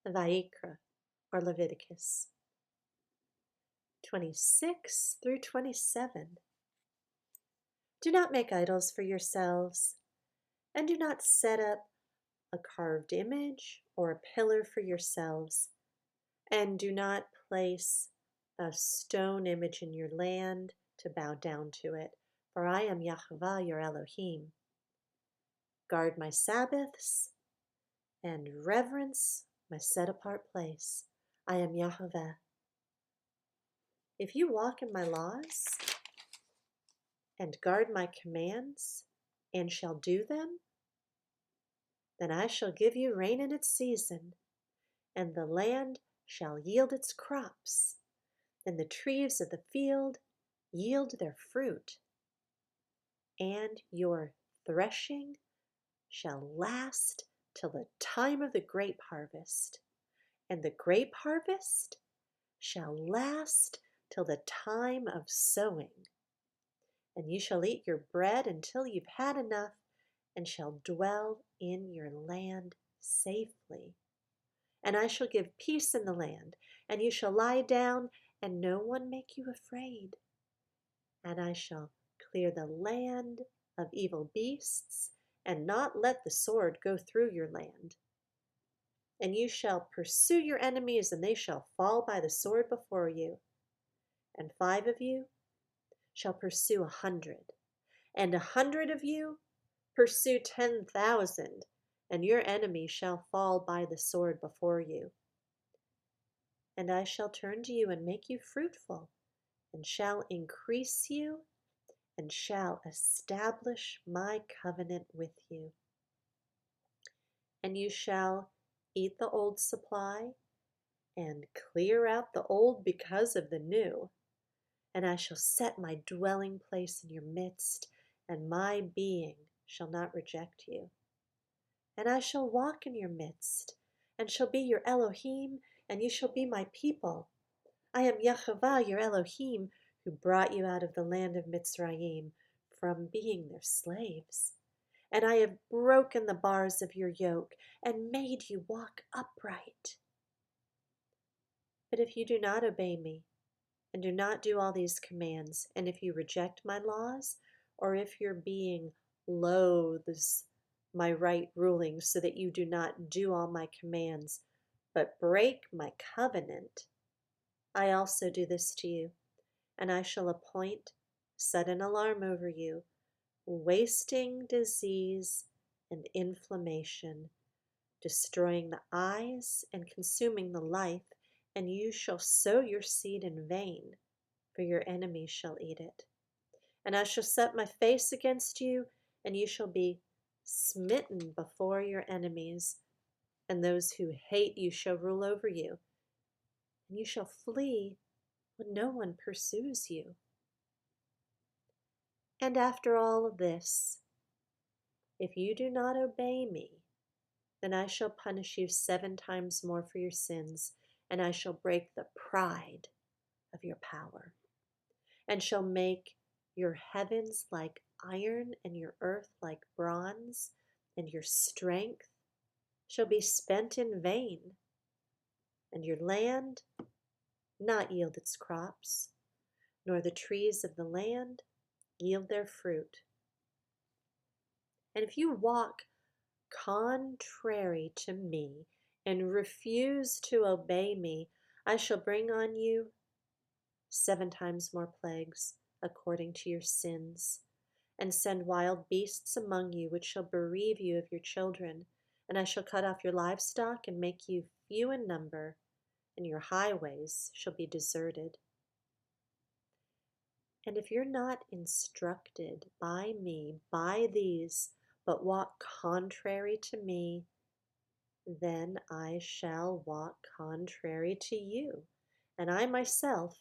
Vayikra, or Leviticus 26 through 27. Do not make idols for yourselves, and do not set up a carved image or a pillar for yourselves, and do not place a stone image in your land to bow down to it, for I am Yahweh your Elohim. Guard my Sabbaths and reverence my set-apart place. I am Yahweh. If you walk in my laws and guard my commands and shall do them, then I shall give you rain in its season, and the land shall yield its crops, and the trees of the field yield their fruit, and your threshing shall last till the time of the grape harvest, and the grape harvest shall last till the time of sowing. And you shall eat your bread until you've had enough, and shall dwell in your land safely. And I shall give peace in the land, and you shall lie down, and no one make you afraid. And I shall clear the land of evil beasts, and not let the sword go through your land. And you shall pursue your enemies, and they shall fall by the sword before you. And 5 of you shall pursue 100, and 100 of you pursue 10,000, and your enemy shall fall by the sword before you. And I shall turn to you and make you fruitful, and shall increase you, and shall establish my covenant with you. And you shall eat the old supply, and clear out the old because of the new. And I shall set my dwelling place in your midst, and my being shall not reject you. And I shall walk in your midst, and shall be your Elohim, and you shall be my people. I am Yahweh your Elohim, who brought you out of the land of Mitzrayim, from being their slaves. And I have broken the bars of your yoke, and made you walk upright. But if you do not obey me, and do not do all these commands, and if you reject my laws, or if your being loathes my right ruling, so that you do not do all my commands, but break my covenant, I also do this to you, and I shall appoint sudden alarm over you, wasting disease and inflammation, destroying the eyes and consuming the life, and you shall sow your seed in vain, for your enemies shall eat it. And I shall set my face against you, and you shall be smitten before your enemies, and those who hate you shall rule over you, and you shall flee when no one pursues you. And after all of this, if you do not obey me, then I shall punish you 7 times more for your sins, and I shall break the pride of your power, and shall make your heavens like iron, and your earth like bronze, and your strength shall be spent in vain, and your land not yield its crops, nor the trees of the land yield their fruit. And if you walk contrary to me and refuse to obey me, I shall bring on you 7 times more plagues according to your sins, and send wild beasts among you, which shall bereave you of your children. And I shall cut off your livestock and make you few in number, and your highways shall be deserted. And if you're not instructed by me by these, but walk contrary to me, then I shall walk contrary to you, and I myself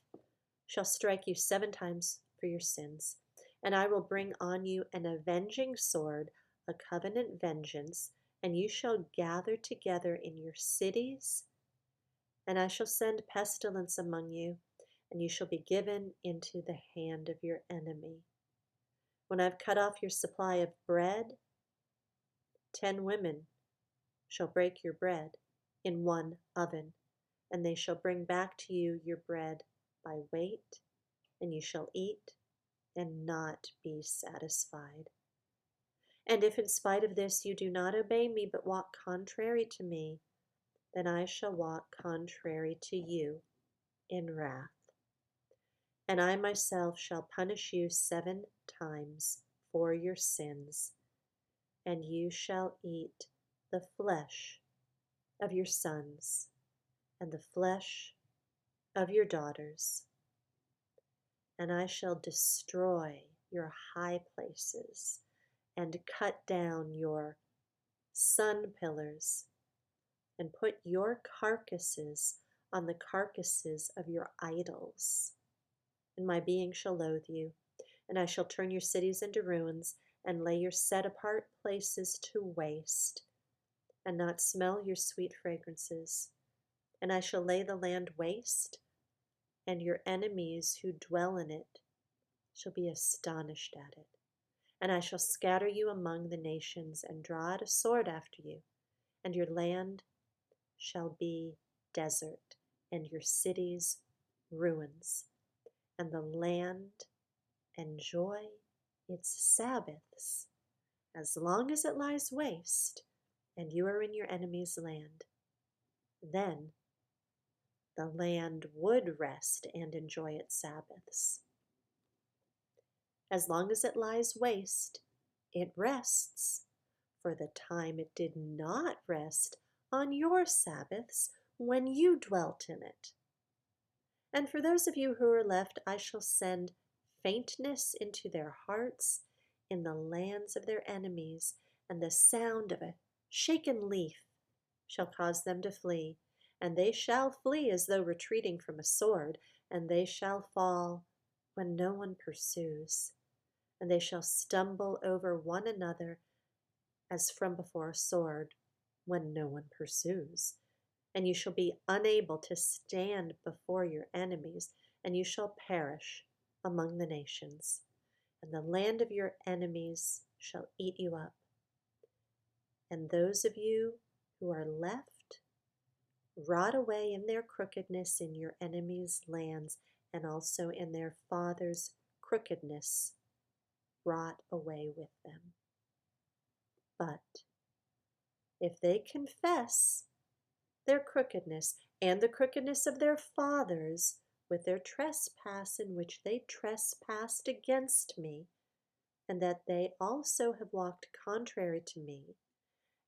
shall strike you 7 times for your sins. And I will bring on you an avenging sword, a covenant vengeance, and you shall gather together in your cities, and I shall send pestilence among you, and you shall be given into the hand of your enemy. When I've cut off your supply of bread, 10 women shall break your bread, in one oven, and they shall bring back to you your bread by weight, and you shall eat and not be satisfied. And if in spite of this you do not obey me, but walk contrary to me, then I shall walk contrary to you in wrath. And I myself shall punish you 7 times for your sins, and you shall eat the flesh of your sons and the flesh of your daughters. And I shall destroy your high places and cut down your sun pillars, and put your carcasses on the carcasses of your idols. And my being shall loathe you, and I shall turn your cities into ruins, and lay your set apart places to waste, and not smell your sweet fragrances. And I shall lay the land waste, and your enemies who dwell in it shall be astonished at it. And I shall scatter you among the nations, and draw out a sword after you, and your land shall be desert, and your cities ruins, and the land enjoy its Sabbaths as long as it lies waste, and you are in your enemy's land. Then the land would rest and enjoy its Sabbaths. As long as it lies waste, it rests, for the time it did not rest on your Sabbaths when you dwelt in it. And for those of you who are left, I shall send faintness into their hearts in the lands of their enemies, and the sound of a shaken leaf shall cause them to flee. And they shall flee as though retreating from a sword, and they shall fall when no one pursues. And they shall stumble over one another as from before a sword, when no one pursues. And you shall be unable to stand before your enemies, and you shall perish among the nations. And the land of your enemies shall eat you up. And those of you who are left rot away in their crookedness in your enemies' lands, and also in their fathers' crookedness rot away with them. But if they confess their crookedness and the crookedness of their fathers with their trespass in which they trespassed against me, and that they also have walked contrary to me,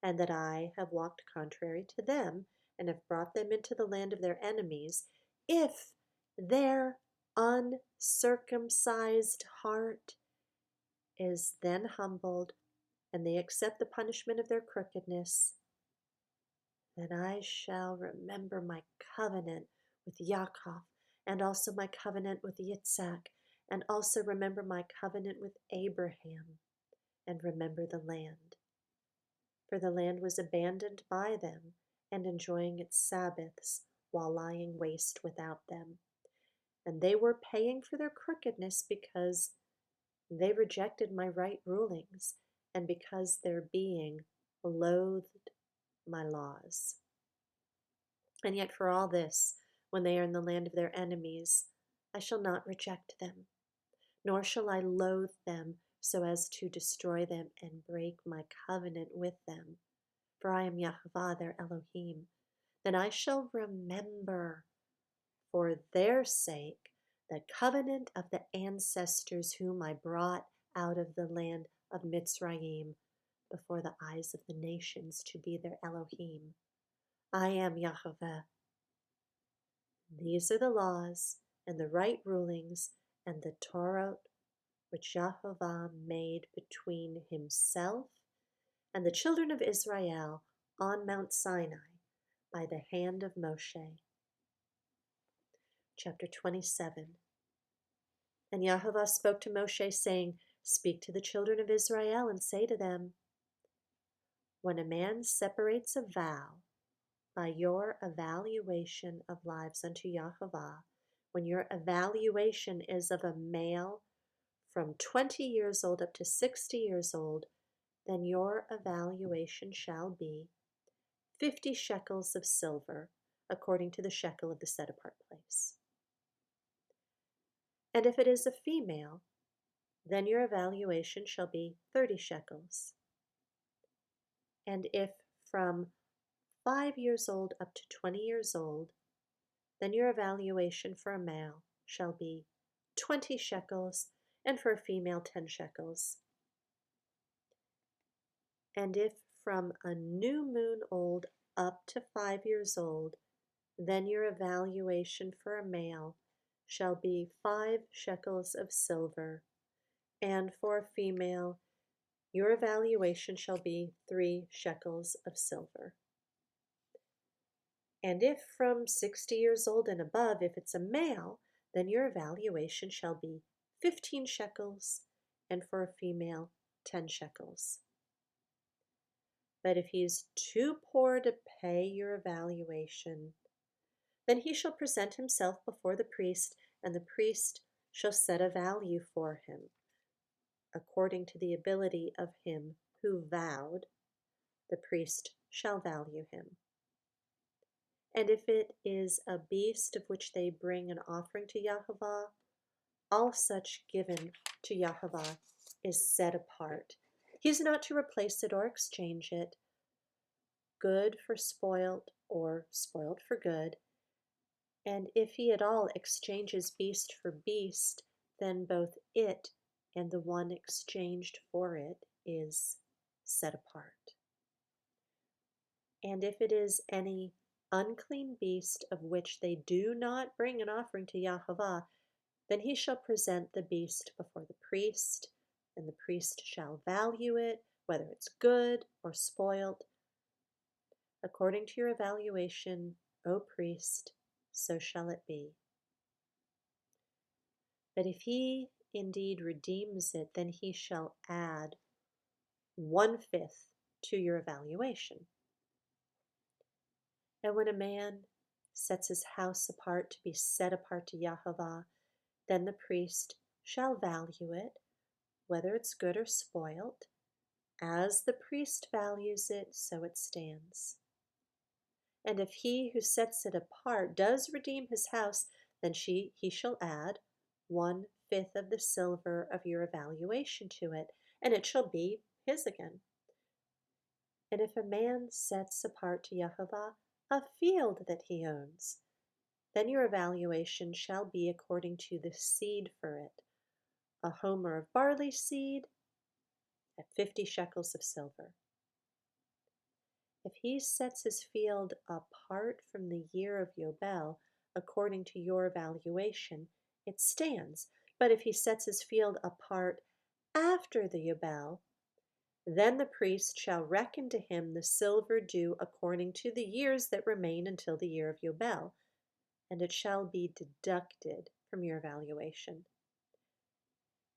and that I have walked contrary to them, and have brought them into the land of their enemies, if their uncircumcised heart is then humbled, and they accept the punishment of their crookedness, then I shall remember my covenant with Yaakov, and also my covenant with Yitzhak, and also remember my covenant with Abraham, and remember the land. For the land was abandoned by them, and enjoying its Sabbaths, while lying waste without them. And they were paying for their crookedness because they rejected my right rulings, and because their being loathed my laws. And yet for all this, when they are in the land of their enemies, I shall not reject them, nor shall I loathe them so as to destroy them and break my covenant with them. For I am Yahovah, their Elohim. Then I shall remember for their sake the covenant of the ancestors whom I brought out of the land of Mitzrayim before the eyes of the nations to be their Elohim. I am Yahovah. These are the laws and the right rulings and the Torah which Yahovah made between himself and the children of Israel on Mount Sinai by the hand of Moshe. Chapter 27. And Yahovah spoke to Moshe, saying, Speak to the children of Israel and say to them, When a man separates a vow by your evaluation of lives unto Yahovah, when your evaluation is of a male from 20 years old up to 60 years old, then your evaluation shall be 50 shekels of silver, according to the shekel of the set-apart place. And if it is a female, then your evaluation shall be 30 shekels. And if from 5 years old up to 20 years old, then your evaluation for a male shall be 20 shekels, and for a female 10 shekels. And if from a new moon old up to 5 years old, then your evaluation for a male shall be 5 shekels of silver, and for a female your evaluation shall be 3 shekels of silver. And if from 60 years old and above, if it's a male, then your evaluation shall be 15 shekels, and for a female 10 shekels. But if he is too poor to pay your evaluation, then he shall present himself before the priest, and the priest shall set a value for him, according to the ability of him who vowed. The priest shall value him. And if it is a beast of which they bring an offering to Yahovah, all such given to Yahovah is set apart. He is not to replace it or exchange it, good for spoiled or spoiled for good. And if he at all exchanges beast for beast, then both it and the one exchanged for it is set apart. And if it is any unclean beast of which they do not bring an offering to Yahovah, then he shall present the beast before the priest, and the priest shall value it, whether it's good or spoiled. According to your evaluation, O priest, so shall it be. But if he indeed redeems it, then he shall add 1/5 to your evaluation. And when a man sets his house apart to be set apart to Yahovah, then the priest shall value it, whether it's good or spoiled. As the priest values it, so it stands. And if he who sets it apart does redeem his house, then he shall add 1/5 of the silver of your evaluation to it, and it shall be his again. And if a man sets apart to Yahovah a field that he owns, then your evaluation shall be according to the seed for it, a homer of barley seed at 50 shekels of silver. If he sets his field apart from the year of Yobel, according to your evaluation, it stands. But if he sets his field apart after the Yobel, then the priest shall reckon to him the silver due according to the years that remain until the year of Yobel, and it shall be deducted from your evaluation.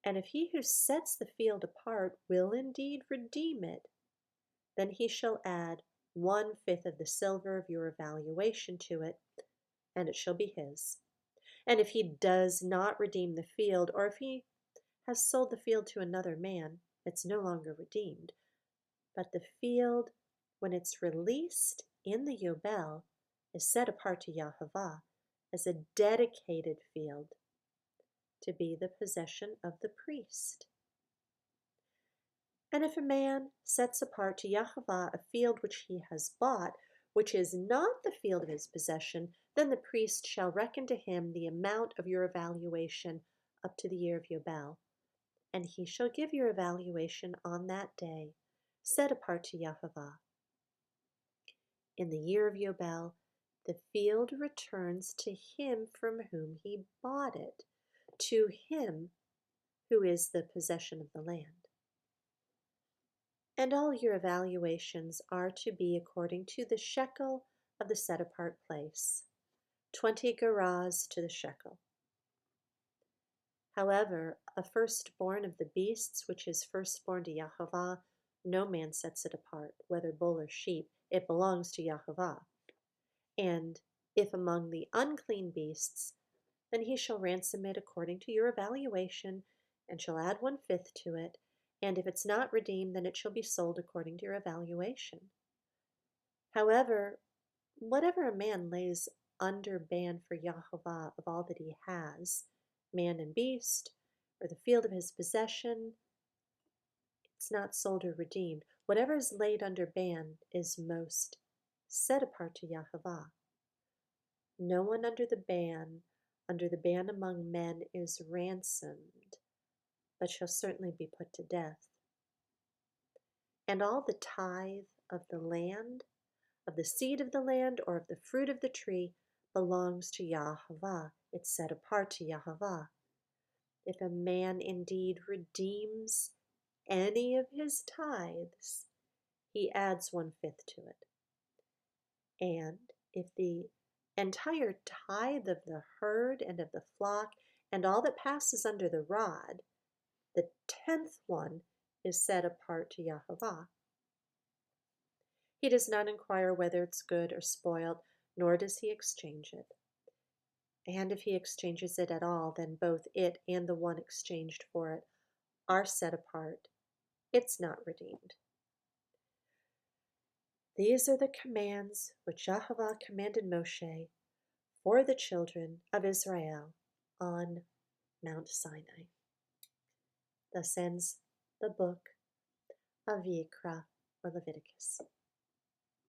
And if he who sets the field apart will indeed redeem it, then he shall add 1/5 of the silver of your evaluation to it, and it shall be his. And if he does not redeem the field, or if he has sold the field to another man, it's no longer redeemed. But the field, when it's released in the Yobel, is set apart to Yahovah as a dedicated field to be the possession of the priest. And if a man sets apart to Yahovah a field which he has bought, which is not the field of his possession, then the priest shall reckon to him the amount of your evaluation up to the year of Yobel, and he shall give your evaluation on that day, set apart to Yahovah. In the year of Yobel, the field returns to him from whom he bought it, to him who is the possession of the land. And all your evaluations are to be according to the shekel of the set-apart place, 20 gerahs to the shekel. However, a firstborn of the beasts which is firstborn to Yahovah, no man sets it apart, whether bull or sheep, it belongs to Yahovah. And if among the unclean beasts, then he shall ransom it according to your evaluation, and shall add 1/5 to it. And if it's not redeemed, then it shall be sold according to your evaluation. However, whatever a man lays under ban for Yahovah of all that he has, man and beast, or the field of his possession, it's not sold or redeemed. Whatever is laid under ban is most set apart to Yahovah. No one under the ban among men is ransomed, but shall certainly be put to death. And all the tithe of the land, of the seed of the land, or of the fruit of the tree, belongs to Yahovah. It's set apart to Yahovah. If a man indeed redeems any of his tithes, he adds 1/5 to it. And if the entire tithe of the herd and of the flock and all that passes under the rod, the 10th one is set apart to Yahovah. He does not inquire whether it's good or spoiled, nor does he exchange it. And if he exchanges it at all, then both it and the one exchanged for it are set apart. It's not redeemed. These are the commands which Yahovah commanded Moshe for the children of Israel on Mount Sinai. Thus ends the book of Vayikra, or Leviticus.